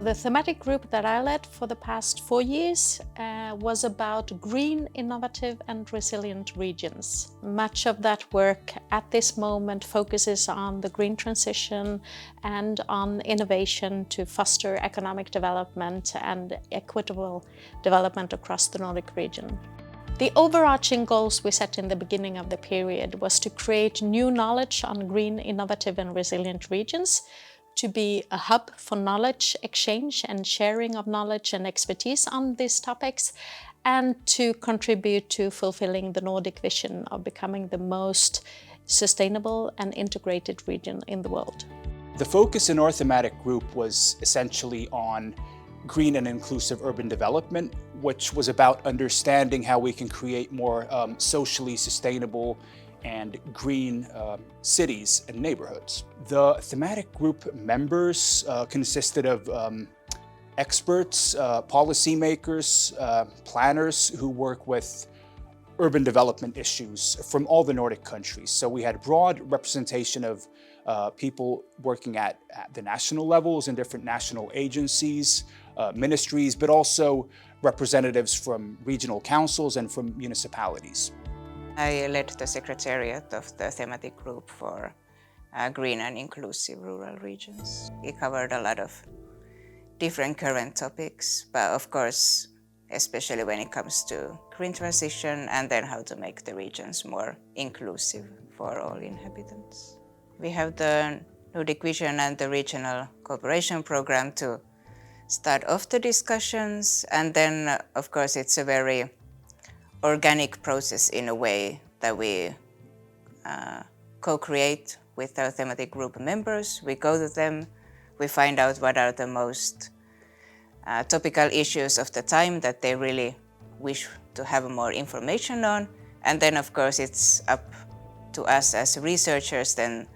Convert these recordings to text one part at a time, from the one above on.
The thematic group that I led for the past 4 years was about green, innovative and resilient regions. Much of that work at this moment focuses on the green transition and on innovation to foster economic development and equitable development across the Nordic region. The overarching goals we set in the beginning of the period was to create new knowledge on green, innovative and resilient regions, to be a hub for knowledge exchange and sharing of knowledge and expertise on these topics, and to contribute to fulfilling the Nordic vision of becoming the most sustainable and integrated region in the world. The focus in our thematic group was essentially on green and inclusive urban development, which was about understanding how we can create more socially sustainable and green cities and neighborhoods. The thematic group members consisted of experts, policymakers, planners who work with urban development issues from all the Nordic countries. So we had broad representation of people working at the national levels in different national agencies, ministries, but also representatives from regional councils and from municipalities. I led the secretariat of the thematic group for green and inclusive rural regions. It covered a lot of different current topics, but of course, especially when it comes to green transition and then how to make the regions more inclusive for all inhabitants. We have the Nordic Vision and the Regional Cooperation Program to start off the discussions, and then of course it's a very organic process in a way that we co-create with our thematic group members. We go to them, we find out what are the most topical issues of the time that they really wish to have more information on. And then of course it's up to us as researchers then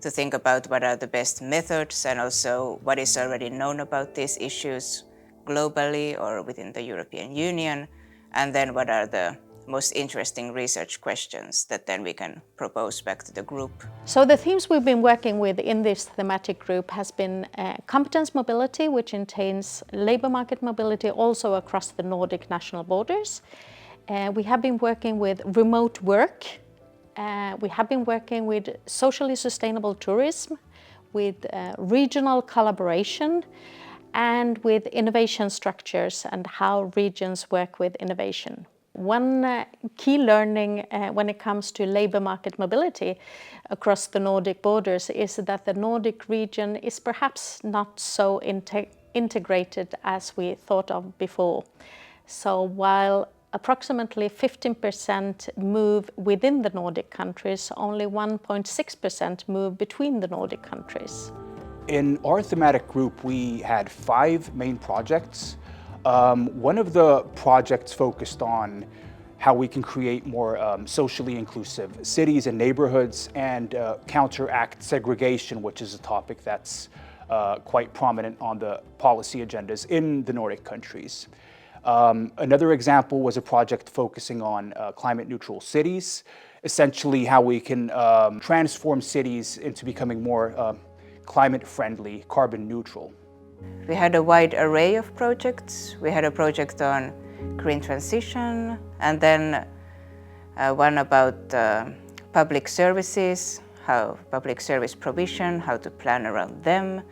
to think about what are the best methods and also what is already known about these issues globally or within the European Union. And then what are the most interesting research questions that then we can propose back to the group. So the themes we've been working with in this thematic group has been competence mobility, which entails labor market mobility also across the Nordic national borders. We have been working with remote work. We have been working with socially sustainable tourism, with regional collaboration, and with innovation structures and how regions work with innovation. One key learning when it comes to labor market mobility across the Nordic borders is that the Nordic region is perhaps not so integrated as we thought of before. So while approximately 15% move within the Nordic countries, only 1.6% move between the Nordic countries. In our thematic group, we had 5 main projects. One of the projects focused on how we can create more socially inclusive cities and neighborhoods and counteract segregation, which is a topic that's quite prominent on the policy agendas in the Nordic countries. Another example was a project focusing on climate neutral cities, essentially how we can transform cities into becoming more climate-friendly, carbon neutral. We had a wide array of projects. We had a project on green transition, and then one about public services, how public service provision, how to plan around them.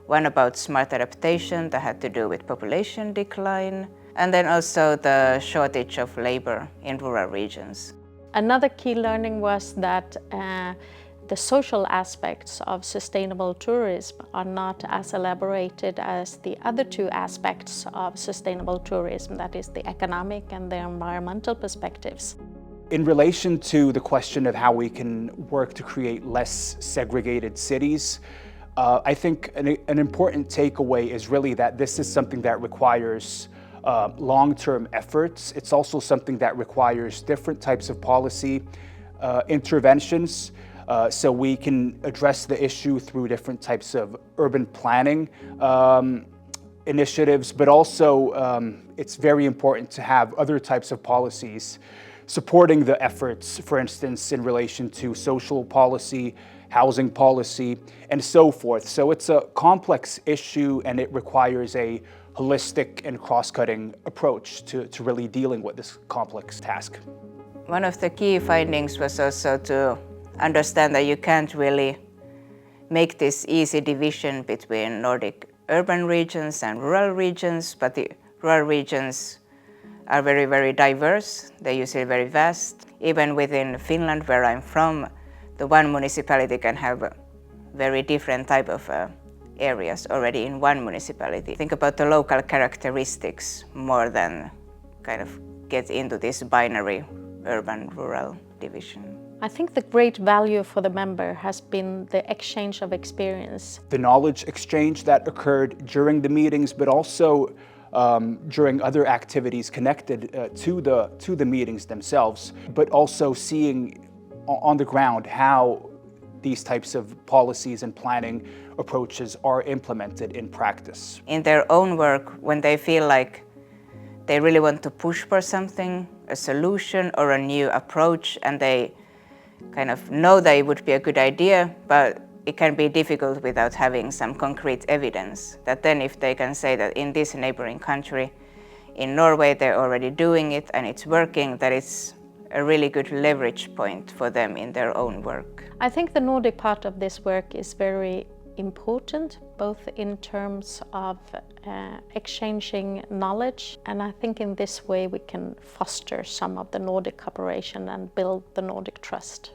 One about smart adaptation that had to do with population decline, and then also the shortage of labor in rural regions. Another key learning was that the social aspects of sustainable tourism are not as elaborated as the other 2 aspects of sustainable tourism, that is the economic and the environmental perspectives. In relation to the question of how we can work to create less segregated cities, I think an important takeaway is really that this is something that requires long-term efforts. It's also something that requires different types of policy interventions. So we can address the issue through different types of urban planning initiatives, but also it's very important to have other types of policies supporting the efforts, for instance, in relation to social policy, housing policy, and so forth. So it's a complex issue, and it requires a holistic and cross-cutting approach to really dealing with this complex task. One of the key findings was also to understand that you can't really make this easy division between Nordic urban regions and rural regions, but the rural regions are very, very diverse. They're usually very vast. Even within Finland, where I'm from, the one municipality can have a very different type of areas already in one municipality. Think about the local characteristics more than kind of get into this binary urban-rural division. I think the great value for the member has been the exchange of experience. The knowledge exchange that occurred during the meetings, but also during other activities connected to the meetings themselves, but also seeing on the ground how these types of policies and planning approaches are implemented in practice. In their own work, when they feel like they really want to push for something, a solution or a new approach, and they kind of know that it would be a good idea, but it can be difficult without having some concrete evidence. That then if they can say that in this neighboring country, in Norway, they're already doing it and it's working, that it's a really good leverage point for them in their own work. I think the Nordic part of this work is very important, both in terms of exchanging knowledge, and I think in this way we can foster some of the Nordic cooperation and build the Nordic trust.